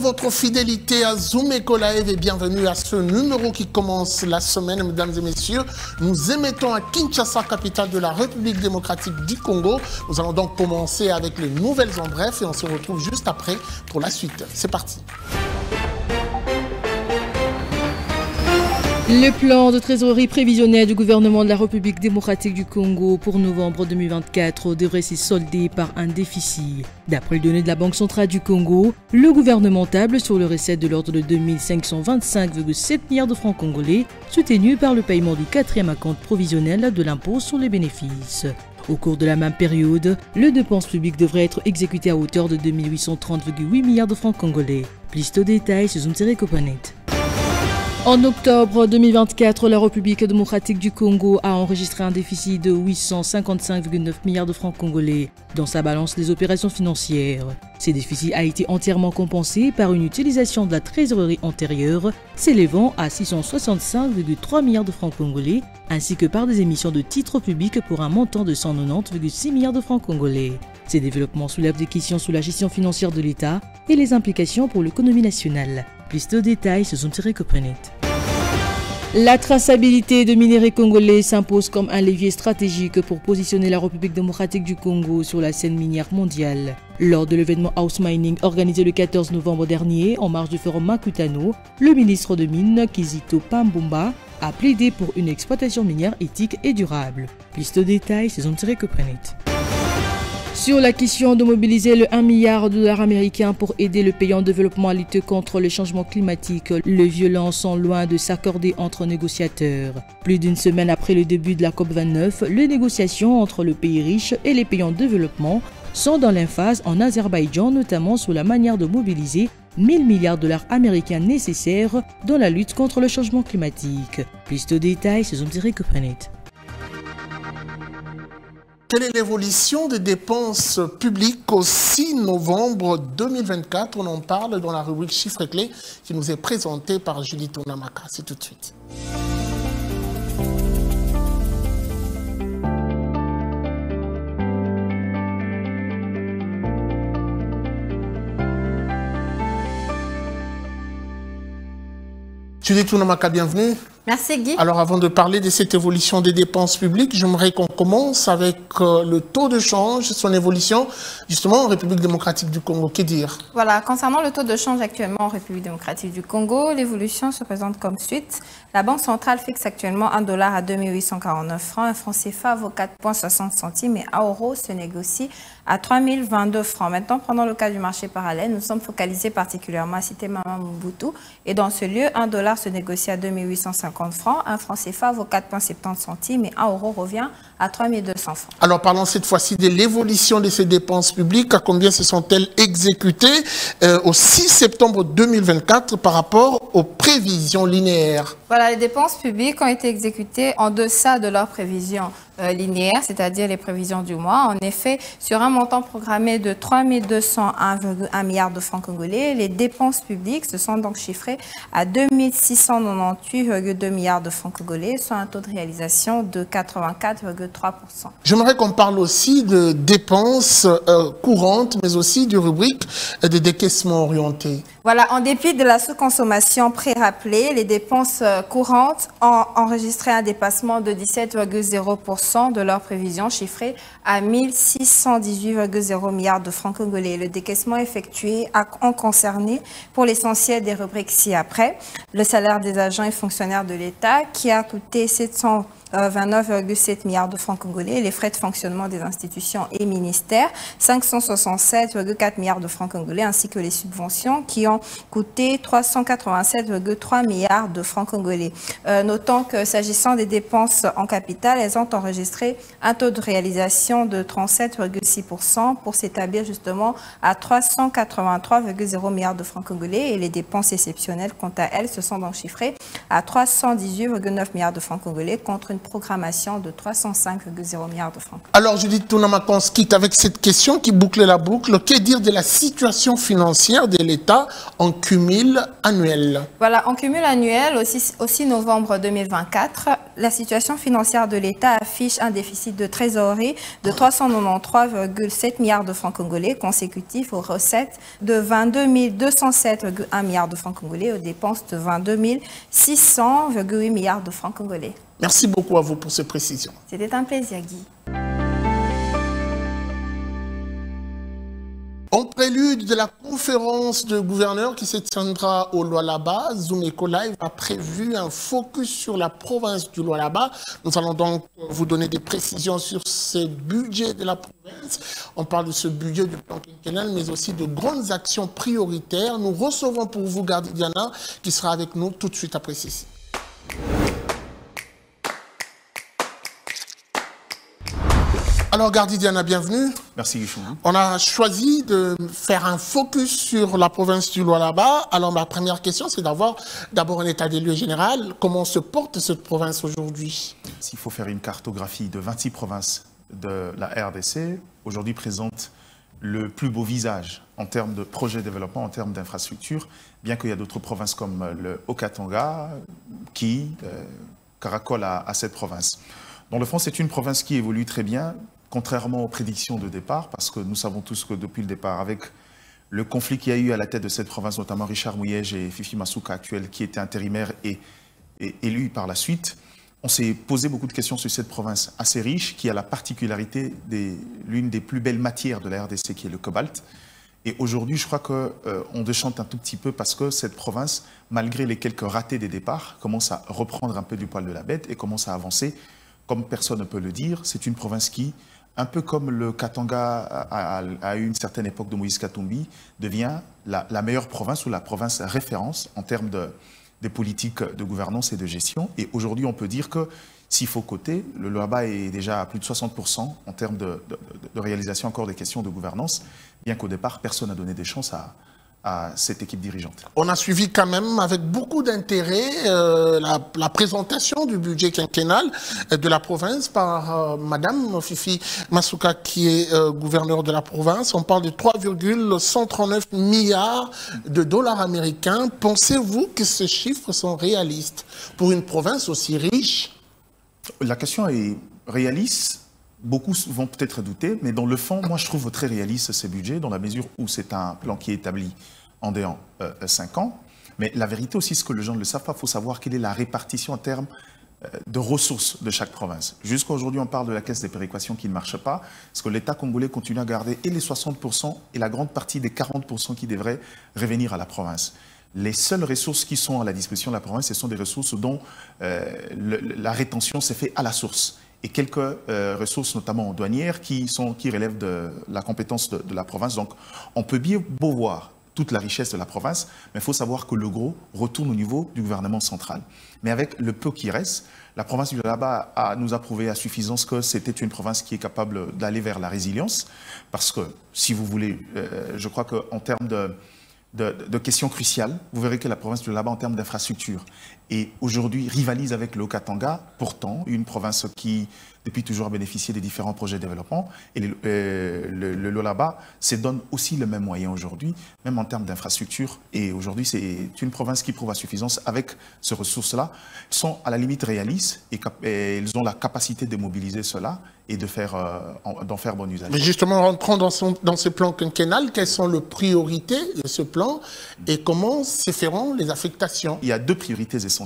Votre fidélité à Zoom Ekolaev et bienvenue à ce numéro qui commence la semaine, mesdames et messieurs. Nous émettons à Kinshasa, capitale de la République démocratique du Congo. Nous allons donc commencer avec les nouvelles en bref et on se retrouve juste après pour la suite. C'est parti. Le plan de trésorerie prévisionnel du gouvernement de la République démocratique du Congo pour novembre 2024 devrait se solder par un déficit. D'après les données de la Banque centrale du Congo, le gouvernement table sur le recette de l'ordre de 2525,7 milliards de francs congolais, soutenu par le paiement du 4e acompte provisionnel de l'impôt sur les bénéfices. Au cours de la même période, le dépense publique devrait être exécuté à hauteur de 2830,8 milliards de francs congolais. Plus de détails sur Zoom-Copanet. En octobre 2024, la République démocratique du Congo a enregistré un déficit de 855,9 milliards de francs congolais dans sa balance des opérations financières. Ce déficit a été entièrement compensé par une utilisation de la trésorerie antérieure s'élevant à 665,3 milliards de francs congolais ainsi que par des émissions de titres publics pour un montant de 190,6 milliards de francs congolais. Ces développements soulèvent des questions sur la gestion financière de l'État et les implications pour l'économie nationale. Plus de détails sur Zoom-Copanet. La traçabilité de minéraux congolais s'impose comme un levier stratégique pour positionner la République démocratique du Congo sur la scène minière mondiale. Lors de l'événement House Mining organisé le 14 novembre dernier en marge du forum Makutano, le ministre de Mines, Kizito Pambumba, a plaidé pour une exploitation minière éthique et durable. Plus de détails sur Zoom-Copanet. Sur la question de mobiliser le 1 milliard de dollars américains pour aider le pays en développement à lutter contre le changement climatique, les violences sont loin de s'accorder entre négociateurs. Plus d'une semaine après le début de la COP29, les négociations entre le pays riche et les pays en développement sont dans l'impasse en Azerbaïdjan, notamment sur la manière de mobiliser 1000 milliards de dollars américains nécessaires dans la lutte contre le changement climatique. Plus de détails sur Zoom-Copanet. Quelle est l'évolution des dépenses publiques au 6 novembre 2024? On en parle dans la rubrique chiffres clés qui nous est présentée par Julie Tounamaka. C'est tout de suite. Julie Tounamaka, bienvenue. Merci Guy. Alors avant de parler de cette évolution des dépenses publiques, j'aimerais qu'on commence avec le taux de change, son évolution justement en République démocratique du Congo. Que dire? Voilà, concernant le taux de change actuellement en République démocratique du Congo, l'évolution se présente comme suite. La Banque centrale fixe actuellement $1 à 2849 francs, un franc CFA vaut 4,60 centimes et un euro se négocie à 3022 francs. Maintenant, prenons le cas du marché parallèle, nous sommes focalisés particulièrement à Cité Mama Mobutu et dans ce lieu, $1 se négocie à 2850 francs, un franc CFA vaut 4,70 centimes et un euro revient à 3200 francs. Alors parlons cette fois-ci de l'évolution de ces dépenses publiques. À combien se sont-elles exécutées au 6 septembre 2024 par rapport aux prévisions linéaires? Voilà, les dépenses publiques ont été exécutées en deçà de leurs prévisions linéaires, c'est-à-dire les prévisions du mois. En effet, sur un montant programmé de 3201,1 milliards de francs congolais, les dépenses publiques se sont donc chiffrées à 2698,2 milliards de francs congolais, soit un taux de réalisation de 84,3%. J'aimerais qu'on parle aussi de dépenses courantes, mais aussi de rubriques de décaissement orienté. Voilà, en dépit de la sous-consommation pré-rappelée, les dépenses courantes ont enregistré un dépassement de 17,0% de leurs prévisions, chiffrées à 1618,0 milliards de francs congolais. Le décaissement effectué ont concerné pour l'essentiel des rubriques ci-après. Le salaire des agents et fonctionnaires de l'État qui a coûté 729,7 milliards de francs congolais, les frais de fonctionnement des institutions et ministères, 567,4 milliards de francs congolais, ainsi que les subventions qui ont coûté 387,3 milliards de francs congolais. Notons que s'agissant des dépenses en capital, elles ont enregistré un taux de réalisation de 37,6% pour s'établir justement à 383,0 milliards de francs congolais et les dépenses exceptionnelles, quant à elles, se sont donc chiffrées à 318,9 milliards de francs congolais contre une programmation de 305,0 milliards de francs. Alors Judith Tounamaka, on se quitte avec cette question qui boucle la boucle. Que dire de la situation financière de l'État en cumul annuel? Voilà, en cumul annuel, au 6 novembre 2024, la situation financière de l'État affiche un déficit de trésorerie de 393,7 milliards de francs congolais, consécutif aux recettes de 22 207,1 milliards de francs congolais, aux dépenses de 22 600,8 milliards de francs congolais. Merci beaucoup à vous pour ces précisions. C'était un plaisir, Guy. En prélude de la conférence de gouverneurs qui se tiendra au Lualaba, Zoom Eco Live a prévu un focus sur la province du Lualaba. Nous allons donc vous donner des précisions sur ce budget de la province. On parle de ce budget du plan quinquennal, mais aussi de grandes actions prioritaires. Nous recevons pour vous Gardi Diana, qui sera avec nous tout de suite après ceci. Alors Gardi Diana, bienvenue. Merci Guichon. On a choisi de faire un focus sur la province du Lualaba. Alors ma première question, c'est d'avoir d'abord un état des lieux général. Comment se porte cette province aujourd'hui? S'il faut faire une cartographie de 26 provinces de la RDC, aujourd'hui présente le plus beau visage en termes de projet de développement, en termes d'infrastructures, bien qu'il y a d'autres provinces comme le Haut-Katanga qui caracolent à cette province. Dans le fond, c'est une province qui évolue très bien, contrairement aux prédictions de départ, parce que nous savons tous que depuis le départ, avec le conflit qu'il y a eu à la tête de cette province, notamment Richard Mouyej et Fifi Masuka actuel, qui était intérimaire et élu par la suite, on s'est posé beaucoup de questions sur cette province assez riche, qui a la particularité l'une des plus belles matières de la RDC, qui est le cobalt. Et aujourd'hui, je crois qu'on déchante un tout petit peu parce que cette province, malgré les quelques ratés des départs, commence à reprendre un peu du poil de la bête et commence à avancer. Comme personne ne peut le dire, c'est une province qui, un peu comme le Katanga à une certaine époque de Moïse Katumbi, devient la meilleure province ou la province référence en termes de politiques de gouvernance et de gestion. Et aujourd'hui, on peut dire que s'il faut coter, le Lualaba est déjà à plus de 60% en termes de réalisation encore des questions de gouvernance, bien qu'au départ, personne n'a donné des chances à cette équipe dirigeante. On a suivi quand même avec beaucoup d'intérêt la présentation du budget quinquennal de la province par Madame Fifi Masuka, qui est gouverneure de la province. On parle de 3,139 milliards de dollars américains. Pensez-vous que ces chiffres sont réalistes pour une province aussi riche? La question est réaliste. Beaucoup vont peut-être douter, mais dans le fond, moi je trouve très réaliste ces budgets, dans la mesure où c'est un plan qui est établi en 5 ans. Mais la vérité aussi, ce que les gens ne le savent pas, il faut savoir quelle est la répartition en termes de ressources de chaque province. Jusqu'à aujourd'hui, on parle de la caisse des péréquations qui ne marche pas, parce que l'État congolais continue à garder et les 60% et la grande partie des 40% qui devraient revenir à la province. Les seules ressources qui sont à la disposition de la province, ce sont des ressources dont la rétention s'est faite à la source. Et quelques ressources, notamment douanières, qui relèvent de la compétence de la province. Donc, on peut bien beau voir toute la richesse de la province, mais il faut savoir que le gros retourne au niveau du gouvernement central. Mais avec le peu qui reste, la province du Lualaba nous a prouvé à suffisance que c'était une province qui est capable d'aller vers la résilience, parce que, si vous voulez, je crois qu'en termes de questions cruciales, vous verrez que la province du Lualaba, en termes d'infrastructure, et aujourd'hui rivalise avec le Haut-Katanga, pourtant une province qui, depuis toujours, a bénéficié des différents projets de développement. Et le Lualaba se donne aussi le même moyen aujourd'hui, même en termes d'infrastructure. Et aujourd'hui, c'est une province qui prouve à suffisance avec ces ressources-là. Elles sont à la limite réalistes et elles ont la capacité de mobiliser cela et d'en faire bon usage. Mais justement, rentrons dans ce plan quinquennal. Quelles sont les priorités de ce plan et comment se feront les affectations? Il y a deux priorités essentielles.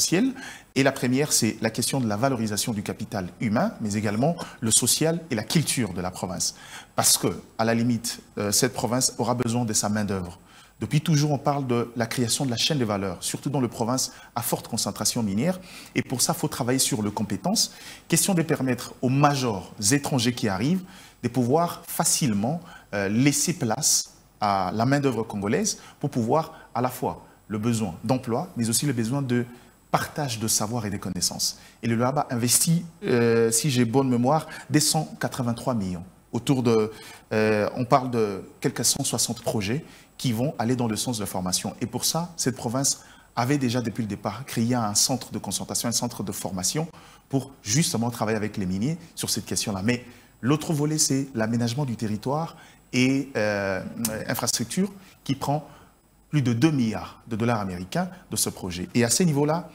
Et la première, c'est la question de la valorisation du capital humain, mais également le social et la culture de la province. Parce que, à la limite, cette province aura besoin de sa main-d'œuvre. Depuis toujours, on parle de la création de la chaîne de valeur, surtout dans les provinces à forte concentration minière. Et pour ça, il faut travailler sur les compétences. Question de permettre aux majors étrangers qui arrivent de pouvoir facilement laisser place à la main-d'œuvre congolaise pour pouvoir à la fois le besoin d'emploi, mais aussi le besoin de partage de savoir et de connaissances. Et le Lualaba investit, si j'ai bonne mémoire, des 183 millions. Autour de, on parle de quelques 160 projets qui vont aller dans le sens de la formation. Et pour ça, cette province avait déjà depuis le départ créé un centre de concentration, un centre de formation pour justement travailler avec les miniers sur cette question-là. Mais l'autre volet, c'est l'aménagement du territoire et infrastructure qui prend plus de 2 milliards de dollars américains de ce projet. Et à ce niveau-là,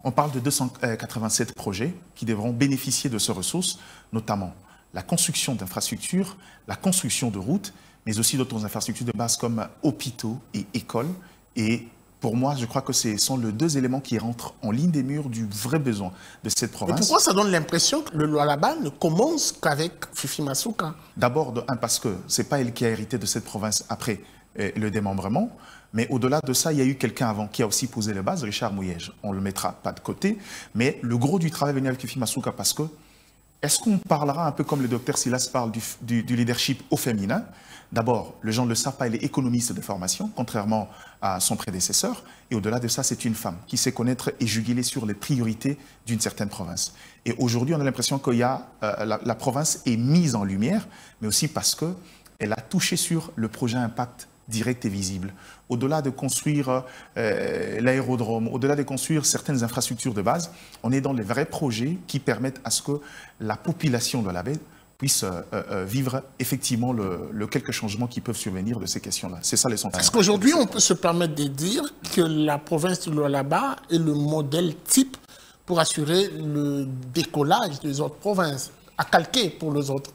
On parle de 287 projets qui devront bénéficier de ces ressources, notamment la construction d'infrastructures, la construction de routes, mais aussi d'autres infrastructures de base comme hôpitaux et écoles. Et pour moi, je crois que ce sont les deux éléments qui rentrent en ligne des murs du vrai besoin de cette province. Et pourquoi ça donne l'impression que le Lualaba ne commence qu'avec Fifi Masuka? D'abord, parce que ce n'est pas elle qui a hérité de cette province après le démembrement, mais au-delà de ça, il y a eu quelqu'un avant qui a aussi posé les bases, Richard Mouyège. On ne le mettra pas de côté, mais le gros du travail est venu avec Fifi Masuka parce que est-ce qu'on parlera un peu comme le docteur Silas parle du leadership au féminin? D'abord, les gens ne le savent pas, elle est économiste de formation, contrairement à son prédécesseur. Et au-delà de ça, c'est une femme qui sait connaître et juguler sur les priorités d'une certaine province. Et aujourd'hui, on a l'impression que la province est mise en lumière, mais aussi parce qu'elle a touché sur le projet impact direct et visible. Au-delà de construire l'aérodrome, au-delà de construire certaines infrastructures de base, on est dans les vrais projets qui permettent à ce que la population de la baie puisse vivre effectivement le quelques changements qui peuvent survenir de ces questions-là. C'est ça l'essentiel. Est-ce qu'aujourd'hui, on peut se permettre de dire que la province du Lualaba est le modèle type pour assurer le décollage des autres provinces, à calquer pour les autres?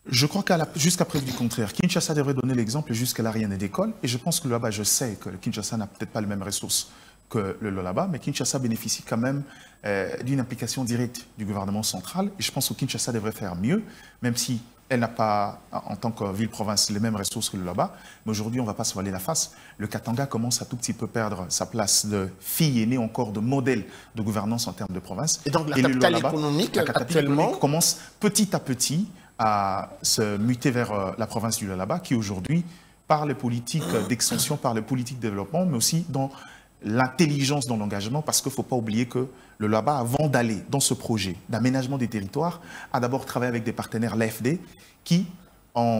Je crois jusqu'à preuve du contraire, Kinshasa devrait donner l'exemple jusqu'à là rien d'école. Et je pense que là-bas, je sais que le Kinshasa n'a peut-être pas les mêmes ressources que le Lualaba, mais Kinshasa bénéficie quand même d'une implication directe du gouvernement central. Et je pense que Kinshasa devrait faire mieux, même si elle n'a pas, en tant que ville-province, les mêmes ressources que le Lualaba. Mais aujourd'hui, on ne va pas se voiler la face. Le Katanga commence à tout petit peu perdre sa place de fille aînée encore de modèle de gouvernance en termes de province. Et donc la capitale économique, actuellement, commence petit à petit à se muter vers la province du Lualaba, qui aujourd'hui, par les politiques d'extension, par les politiques de développement, mais aussi dans l'intelligence dans l'engagement, parce qu'il ne faut pas oublier que le Lualaba, avant d'aller dans ce projet d'aménagement des territoires, a d'abord travaillé avec des partenaires, l'AFD, qui,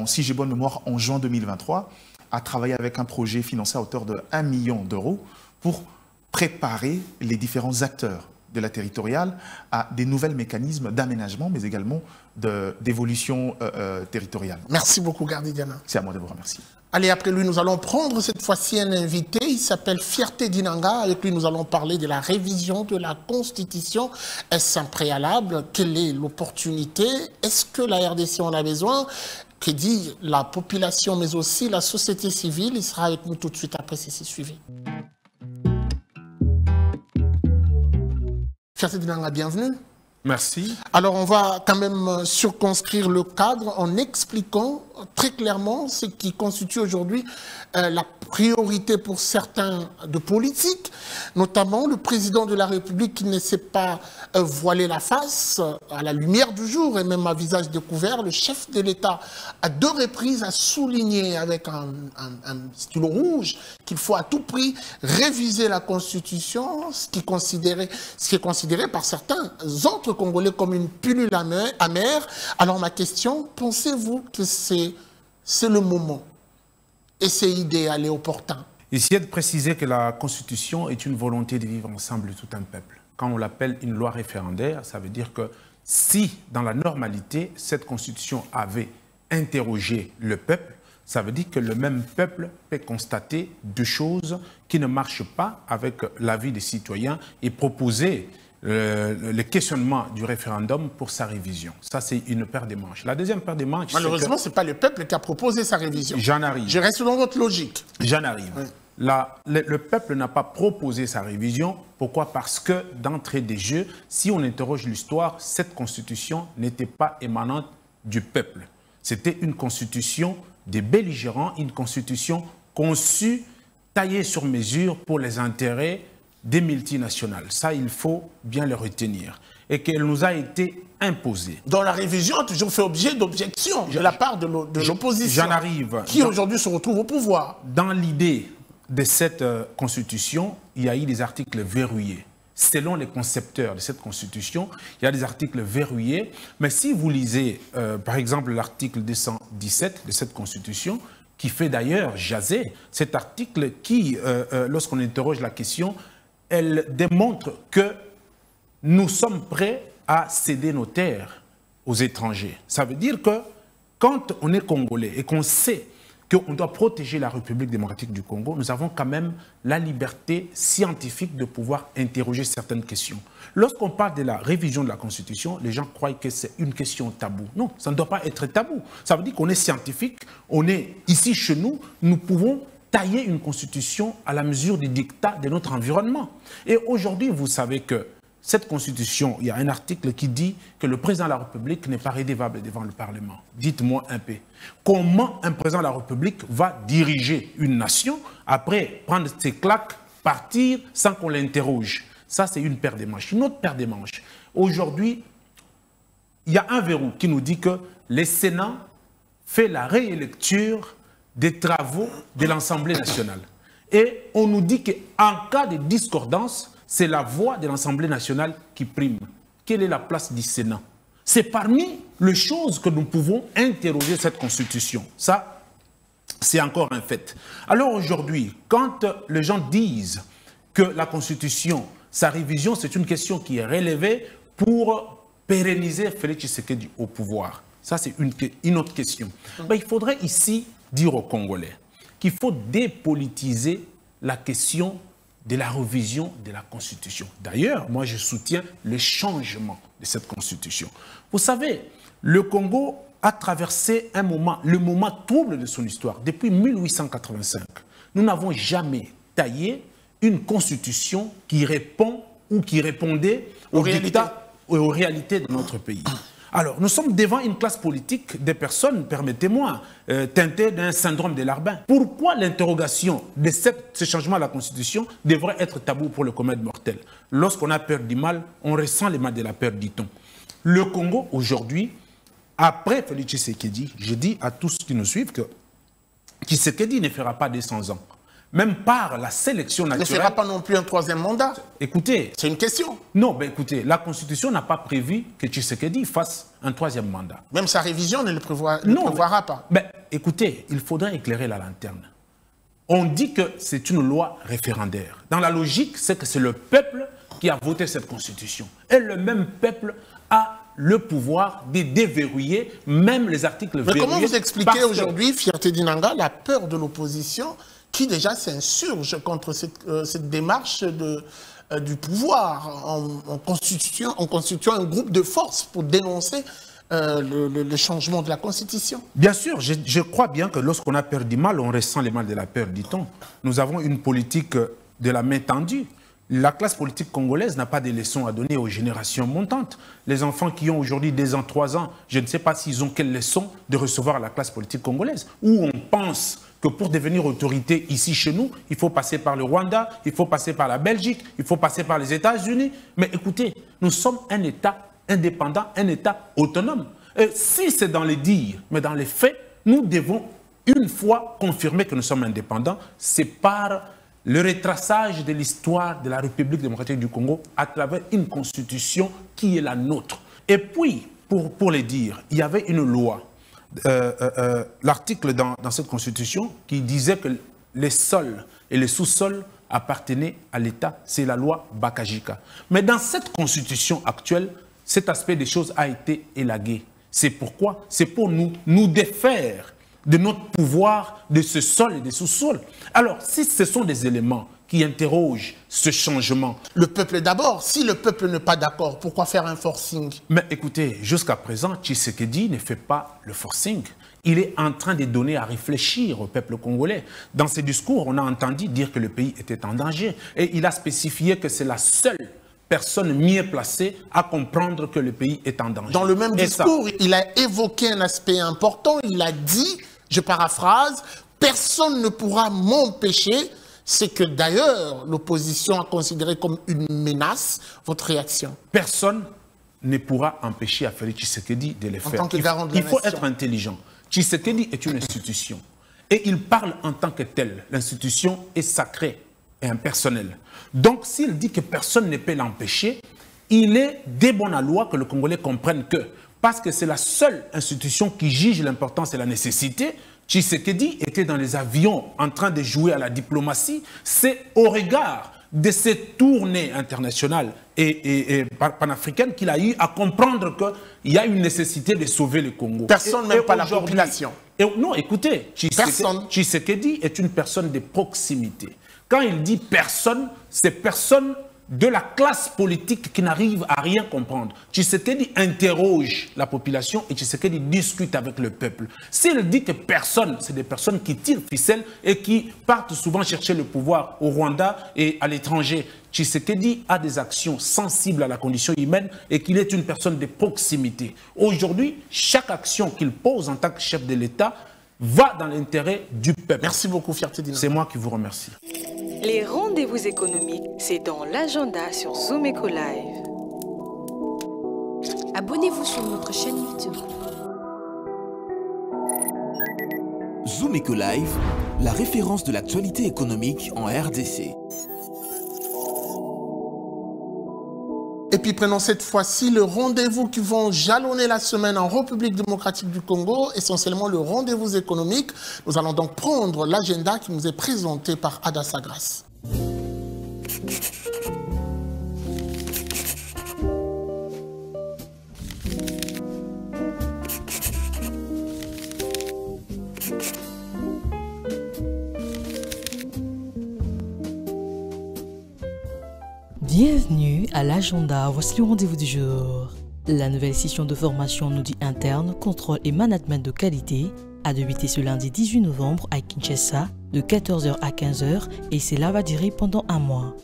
si j'ai bonne mémoire, en juin 2023, a travaillé avec un projet financé à hauteur de 1 million d'euros pour préparer les différents acteurs de la territoriale à des nouveaux mécanismes d'aménagement, mais également d'évolution territoriale. Merci beaucoup, Gardi Diana. C'est à moi de vous remercier. Allez, après lui, nous allons prendre cette fois-ci un invité. Il s'appelle Fierté Dinanga. Avec lui, nous allons parler de la révision de la Constitution. Est-ce un préalable? Quelle est l'opportunité? Est-ce que la RDC en a besoin? Que dit la population, mais aussi la société civile? Il sera avec nous tout de suite après ceci suivi. Fierté Dinanga, bienvenue. Merci. Alors, on va quand même circonscrire le cadre en expliquant très clairement ce qui constitue aujourd'hui la priorité pour certains de politiques, notamment le président de la République qui ne sait pas voiler la face à la lumière du jour et même à visage découvert. Le chef de l'État, à 2 reprises, a souligné avec un stylo rouge qu'il faut à tout prix réviser la Constitution, ce qui est considéré par certains autres Congolais comme une pilule amère. Alors ma question, pensez-vous que c'est le moment et c'est idéal et opportun? Ici, est de préciser que la Constitution est une volonté de vivre ensemble tout un peuple. Quand on l'appelle une loi référendaire, ça veut dire que si, dans la normalité, cette Constitution avait interrogé le peuple, ça veut dire que le même peuple peut constater 2 choses qui ne marchent pas avec l'avis des citoyens et proposer le questionnement du référendum pour sa révision. Ça, c'est une paire de manches. La deuxième paire de manches... Malheureusement, ce n'est pas le peuple qui a proposé sa révision. J'en arrive. Je reste dans votre logique. J'en arrive. Oui. Le peuple n'a pas proposé sa révision. Pourquoi? Parce que, d'entrée des jeux, si on interroge l'histoire, cette constitution n'était pas émanante du peuple. C'était une constitution des belligérants, une constitution conçue, taillée sur mesure pour les intérêts des multinationales. Ça, il faut bien le retenir. Et qu'elle nous a été imposée. Dans la révision a toujours fait objet d'objections de la part de l'opposition. J'en arrive. Qui aujourd'hui se retrouve au pouvoir. Dans l'idée de cette constitution, il y a eu des articles verrouillés. Selon les concepteurs de cette constitution, il y a des articles verrouillés. Mais si vous lisez, par exemple, l'article 217 de cette constitution, qui fait d'ailleurs jaser, cet article qui, lorsqu'on interroge la question, elle démontre que nous sommes prêts à céder nos terres aux étrangers. Ça veut dire que quand on est Congolais et qu'on sait qu'on doit protéger la République démocratique du Congo, nous avons quand même la liberté scientifique de pouvoir interroger certaines questions. Lorsqu'on parle de la révision de la Constitution, les gens croient que c'est une question taboue. Non, ça ne doit pas être tabou. Ça veut dire qu'on est scientifique, on est ici chez nous, nous pouvons tailler une Constitution à la mesure des dictats de notre environnement. Et aujourd'hui, vous savez que cette Constitution, il y a un article qui dit que le président de la République n'est pas rédévable devant le Parlement. Dites-moi un peu, comment un président de la République va diriger une nation, après prendre ses claques, partir sans qu'on l'interroge? Ça, c'est une paire de manches. Une autre paire de manches. Aujourd'hui, il y a un verrou qui nous dit que le Sénat fait la réélecture des travaux de l'Assemblée nationale. Et on nous dit qu'en cas de discordance, c'est la voix de l'Assemblée nationale qui prime. Quelle est la place du Sénat? C'est parmi les choses que nous pouvons interroger cette Constitution. Ça, c'est encore un fait. Alors aujourd'hui, quand les gens disent que la Constitution, sa révision, c'est une question qui est relevée pour pérenniser Félix Tshisekedi au pouvoir. Ça, c'est une autre question. Ben, il faudrait ici dire aux Congolais qu'il faut dépolitiser la question de la révision de la Constitution. D'ailleurs, moi, je soutiens le changement de cette Constitution. Vous savez, le Congo a traversé un moment, le moment trouble de son histoire. Depuis 1885, nous n'avons jamais taillé une Constitution qui répond ou qui répondait aux dictats et aux réalités de notre pays. Alors, nous sommes devant une classe politique des personnes, permettez-moi, teintées d'un syndrome de Larbin. Pourquoi l'interrogation de ce changement à la Constitution devrait être tabou pour le commun mortel? Lorsqu'on a peur du mal, on ressent les mal de la peur, dit-on. Le Congo, aujourd'hui, après Félix Tshisekedi, je dis à tous qui nous suivent que Tshisekedi ne fera pas 200 ans. Même par la sélection naturelle. Ne fera pas non plus un troisième mandat. Écoutez. C'est une question. Non, ben écoutez, la Constitution n'a pas prévu que Tshisekedi fasse un troisième mandat. Même sa révision ne le prévoira pas. Ben, écoutez, il faudra éclairer la lanterne. On dit que c'est une loi référendaire. Dans la logique, c'est que c'est le peuple qui a voté cette Constitution. Et le même peuple a le pouvoir de déverrouiller même les articles verrouillés. Mais comment vous expliquez aujourd'hui, Fierté d'Inanga, la peur de l'opposition qui déjà s'insurge contre cette démarche du pouvoir en constituant un groupe de force pour dénoncer le changement de la Constitution? Bien sûr, je crois bien que lorsqu'on a peur du mal, on ressent les mal de la peur, dit-on. Nous avons une politique de la main tendue. La classe politique congolaise n'a pas de leçons à donner aux générations montantes. Les enfants qui ont aujourd'hui 2 ans, 3 ans, je ne sais pas s'ils ont quelle leçon de recevoir à la classe politique congolaise, où on pense que pour devenir autorité ici chez nous, il faut passer par le Rwanda, il faut passer par la Belgique, il faut passer par les États-Unis. Mais écoutez, nous sommes un État indépendant, un État autonome. Et si c'est dans les dires, mais dans les faits, nous devons une fois confirmer que nous sommes indépendants, c'est par le retraçage de l'histoire de la République démocratique du Congo à travers une constitution qui est la nôtre. Et puis, pour les dire, il y avait une loi, l'article dans cette constitution qui disait que les sols et les sous-sols appartenaient à l'État, c'est la loi Bakajika. Mais dans cette constitution actuelle, cet aspect des choses a été élagué. C'est pourquoi? C'est pour nous défaire de notre pouvoir de ce sol et des sous-sols. Alors, si ce sont des éléments qui interrogent ce changement... Le peuple d'abord. Si le peuple n'est pas d'accord, pourquoi faire un forcing? Mais écoutez, jusqu'à présent, Tshisekedi ne fait pas le forcing. Il est en train de donner à réfléchir au peuple congolais. Dans ses discours, on a entendu dire que le pays était en danger. Et il a spécifié que c'est la seule personne mieux placée à comprendre que le pays est en danger. Dans le même discours, il a évoqué un aspect important. Il a dit, je paraphrase, « Personne ne pourra m'empêcher ». C'est que d'ailleurs, l'opposition a considéré comme une menace votre réaction. Personne ne pourra empêcher à Félix Tshisekedi de le faire. En tant que garant de la nation. Il faut être intelligent. Tshisekedi est une institution. Et il parle en tant que tel. L'institution est sacrée et impersonnelle. Donc, s'il dit que personne ne peut l'empêcher, il est de bonne loi que le Congolais comprenne que, parce que c'est la seule institution qui juge l'importance et la nécessité, Tshisekedi était dans les avions en train de jouer à la diplomatie. C'est au regard de ces tournées internationales et panafricaines qu'il a eu à comprendre qu'il y a une nécessité de sauver le Congo. Personne, même pas la population. Non, écoutez, Tshisekedi est une personne de proximité. Quand il dit personne, c'est personne de la classe politique qui n'arrive à rien comprendre. Tshisekedi interroge la population et Tshisekedi discute avec le peuple. S'il dit que personne, c'est des personnes qui tirent ficelle et qui partent souvent chercher le pouvoir au Rwanda et à l'étranger. Tshisekedi a des actions sensibles à la condition humaine et qu'il est une personne de proximité. Aujourd'hui, chaque action qu'il pose en tant que chef de l'État va dans l'intérêt du peuple. Merci beaucoup, Fierté Dina. C'est moi qui vous remercie. Les rendez-vous économiques, c'est dans l'agenda sur Zoom Eco Live. Abonnez-vous sur notre chaîne YouTube. Zoom Eco Live, la référence de l'actualité économique en RDC. Et puis prenons cette fois-ci le rendez-vous qui vont jalonner la semaine en République démocratique du Congo, essentiellement le rendez-vous économique. Nous allons donc prendre l'agenda qui nous est présenté par Ada Sagras. Bienvenue à l'agenda, voici le rendez-vous du jour. La nouvelle session de formation en audit interne, contrôle et management de qualité a débuté ce lundi 18 novembre à Kinshasa de 14h à 15h et cela va durer pendant un mois.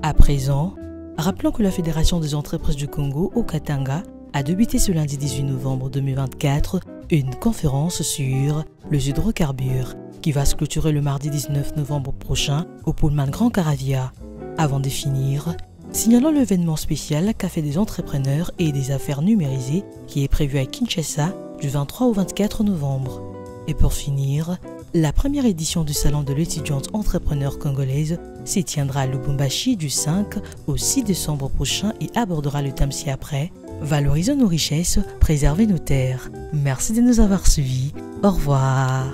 À présent, rappelons que la Fédération des entreprises du Congo au Katanga a débuté ce lundi 18 novembre 2024 une conférence sur les hydrocarbures qui va se clôturer le mardi 19 novembre prochain au Pullman Grand Caravia. Avant de finir, signalons l'événement spécial Café des entrepreneurs et des affaires numérisées qui est prévu à Kinshasa du 23 au 24 novembre. Et pour finir, la première édition du Salon de l'étudiante entrepreneur congolaise s'y tiendra à Lubumbashi du 5 au 6 décembre prochain et abordera le thème ci-après « Valorisons nos richesses, préserver nos terres ». Merci de nous avoir suivis. Au revoir.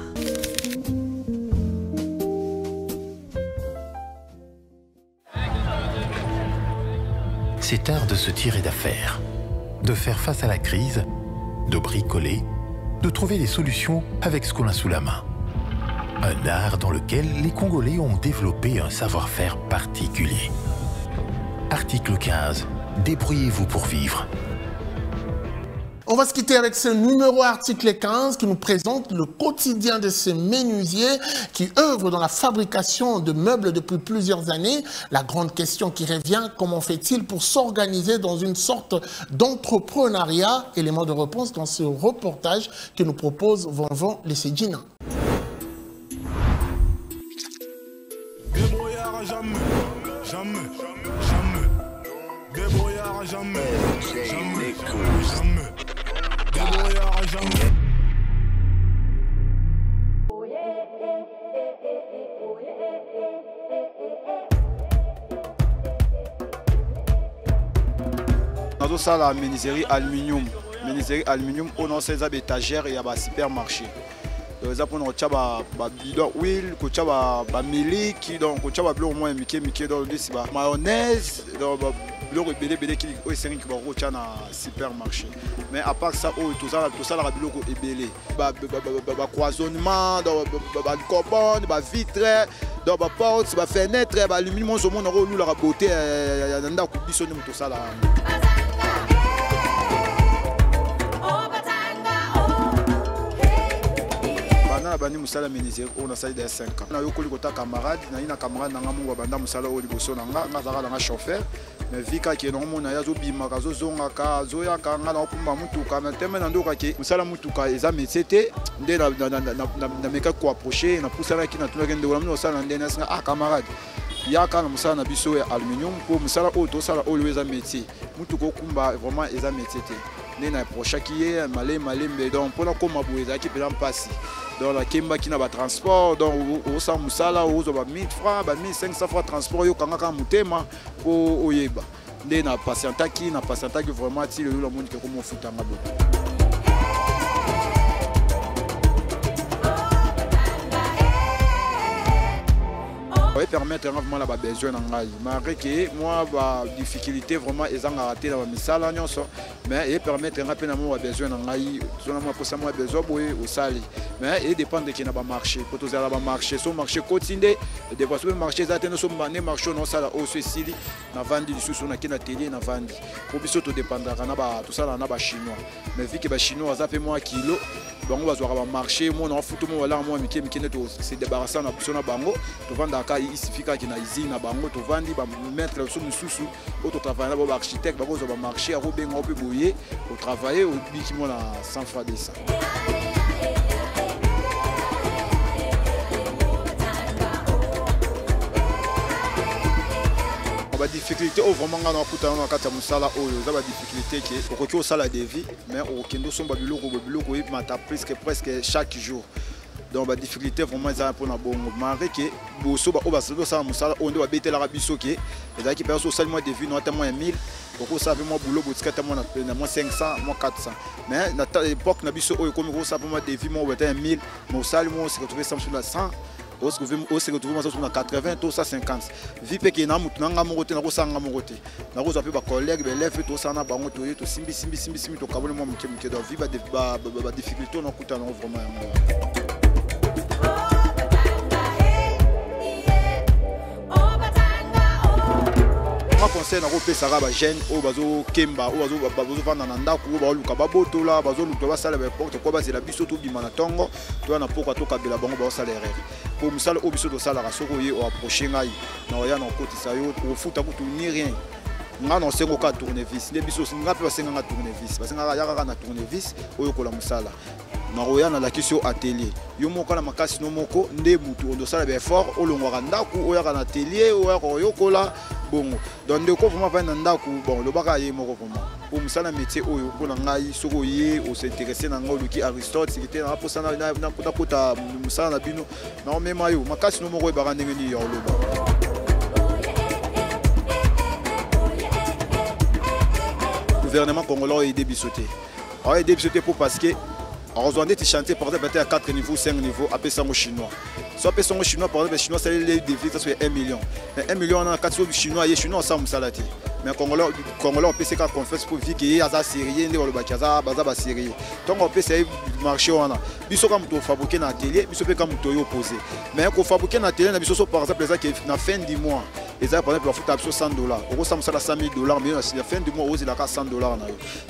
C'est art de se tirer d'affaire, de faire face à la crise, de bricoler, de trouver des solutions avec ce qu'on a sous la main. Un art dans lequel les Congolais ont développé un savoir-faire particulier. Article 15. Débrouillez-vous pour vivre. On va se quitter avec ce numéro article 15 qui nous présente le quotidien de ces menuisiers qui œuvrent dans la fabrication de meubles depuis plusieurs années. La grande question qui revient, comment fait-il pour s'organiser dans une sorte d'entrepreneuriat? Élément de réponse dans ce reportage que nous propose Vonvon Lessedjina. Débrouillard jamais, jamais, jamais. Débrouillard jamais, jamais, jamais. Débrouillard jamais. Dans ça, la menuiserie aluminium. Menuiserie aluminium, on a ces étagères et il y a des supermarchés. Ça pour nous chaba bidon huile, ko chaba milk, donc ko chaba blanc au moins miké dans le mayonnaise, donc blanc belé qui au série qui va rocha na supermarché. Mais à part ça, tout ça la blanc ko ebelé. Cloisonnement, ba carbone, ba vitre, donc ba porte, ba fenêtre, ba aluminium au monde nous la beauté nda ko biso tout ça là. Bani musala menuisier on a ça de 5 ans. Na yokoli kota camarade na ina camarade nanga mungu banda musala o liboso nanga ngazaka nga chauffeur mais vika ki no mona yazo bima kazo zonga ka zo ya ka ngala opumba mutuka na teme na ndoka ki musala mutuka eza métier nde na meka ko approcher na poussala ki na tuna kende wala mno sala ndena singa camarade ya kana musala na biso ya aluminium pour musala o to sala o eza métier mutuka okumba vraiment eza métier te na procha qui est malé mais donc pour la comme boeza qui peut en passer dans la kemba qui n'a pas transport donc au sa musala au zo ba 1000 francs ba 1500 francs transport yo kanga ka mutema ko oyeba ndé na patienta qui vraiment ti le monde que comme futa ngabo. va permettre vraiment la besoin d'engager. Malgré que moi, la difficulté vraiment est en raté dans la misala, mais il permet de rappeler mon besoin d'engager. Seulement pour ça, moi besoin au sali. Mais il dépend de qui n'a pas marché. Pour tous les marché, son marché continue. Des fois, le marché est atteint, son marché non ça au Sicile, na vendre du sous na kina télé na vendre. Pour biso tout dépendra na ba tout ça na ba chinois. Mais vu que ba chinois ça fait moins kilo, bango va voir marché, moi na foot moi là moi miki net c'est débarrasser na biso na bango, to vendre ka il suffit ka na usine na bango to vendre ba mettre le sous sous auto travailler ba architecte ba ko marché a robenga au peu boyer, au travailler au biki moi na 100 francs de ça. La difficulté au vraiment dans kutana na kata musala oyo za ba difficulté que okoki osala devis mais okendo somba biloko mata presque chaque jour. Donc la difficulté vraiment ça pour na bongo maré que boso ba obaso ça musala on doit betela ka biso ke et qui perso seulement devis no tellement 1000 oko ça fait moi boulot botika tellement na moi 500 moi 400 mais na époque na biso oyo comme ko ça pour moi devis moi 1000 mo sali moi se retrouver ça sur la 100 on se retrouve sur 80 tout ça 50 vie que na mutu nga mongote na ko sanga mongote na ko zape ba collègue be lève tout ça na bango to to simbi to kabone mo mke do vie ba difficulté on kuta na vraiment moi conseil na ko pesa ba jeune o bazo kemba o bazo vanda na ndako ba luka ba botola bazo luka ba sala ba porte ko ba zela biso to bima na tongo to na poko to kabela bango ba sala erreur pour musala o biso to sala ka soko ye o approcher ngai na oya na kotisa yo o futa ko ni rien nga na sengo ka tournevis ne biso nga pe basenga nga tournevis basenga ya ka na tournevis oyo ko la musala na oya na la kisio atelier yo moko na makasi no moko nde mutu ondo sala ba effort o longwa ndako oya ka na atelier oya ko yokola bongo donc de ko vraiment va na ndako bon lo baka ye moko comment pour musala métier oyo ko na ngai soko ye o s'intéresser na ngolo ki Aristote c'était na posa na kota musala na bino na mema yo makasi no moko e baka ndenge ni yo loba. Le gouvernement congolais a aidé Bissoté. Il a aidé Bissoté pour parce que on des chantiers par exemple à 4 niveaux, 5 niveaux, après ça aux Chinois. Soit après ça aux Chinois, par exemple, les Chinois, c'est les défis, ça c'est 1 million. Mais 1 million, on a 4 Chinois, les Chinois, ça, salati. Mais Congolais, on peut se faire confiance pour dire qu'il y a des Syriens, des Bakiaza, des Syriens. Donc on peut se marcher, on a. Biso comme tu fabriquer dans l'atelier, biso peut comme tu opposé. Mais quand fabriquer dans l'atelier, biso par exemple, les gens qui na fin du mois. Et ça, par exemple, il faut $100. On ça $100 $, mais à la fin du mois, on a $100.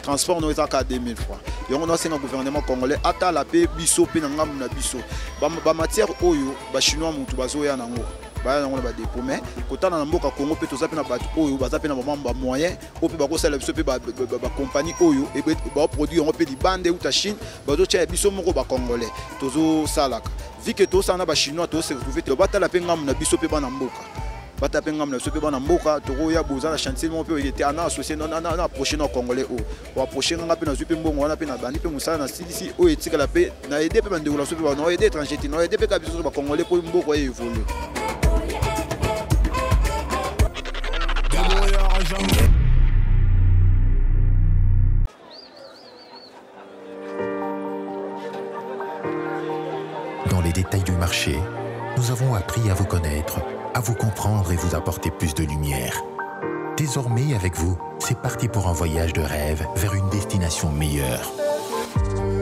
Transport, on a 2000 francs. Et on a un gouvernement congolais, à la paix, biso, pénangam, na biso. Ba matière oyo, ba chinois, moutou, bazo ya nango. Ba nango ba dépôt, mais quand on a mboka Congo, peut to na bat oyo, ba zape na ba moyen, au peut ba ko sala biso pe ba compagnie oyo, et ba produit on peut di bande ou ta Chine, ba zo tia biso moko ba congolais. Tozo salaka. Vu que to ça na ba chinois, to se retrouver, to batala pe ngam na biso pe ba na mboka. Batapenga na sope bana mboka toko ya boza na chantier mon pe était ana associé na approcher na congolais o approcher nga pe na zupe mbongo wana pe na bani pe musala na CDC o etika la pe na aider pe bande la sope ba no aider étranger ti no aider pe ka biso ba congolais pour mboko ya évoluer. Dans les détails du marché, nous avons appris à vous connaître, à vous comprendre et vous apporter plus de lumière. Désormais, avec vous, c'est parti pour un voyage de rêve vers une destination meilleure.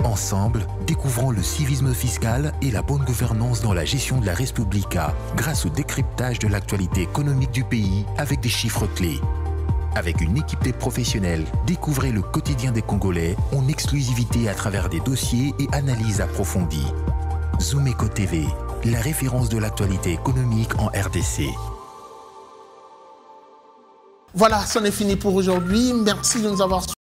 Ensemble, découvrons le civisme fiscal et la bonne gouvernance dans la gestion de la Res Publica grâce au décryptage de l'actualité économique du pays avec des chiffres clés. Avec une équipe de professionnels, découvrez le quotidien des Congolais en exclusivité à travers des dossiers et analyses approfondies. Zoomeco TV, la référence de l'actualité économique en RDC. Voilà, c'en est fini pour aujourd'hui. Merci de nous avoir suivis.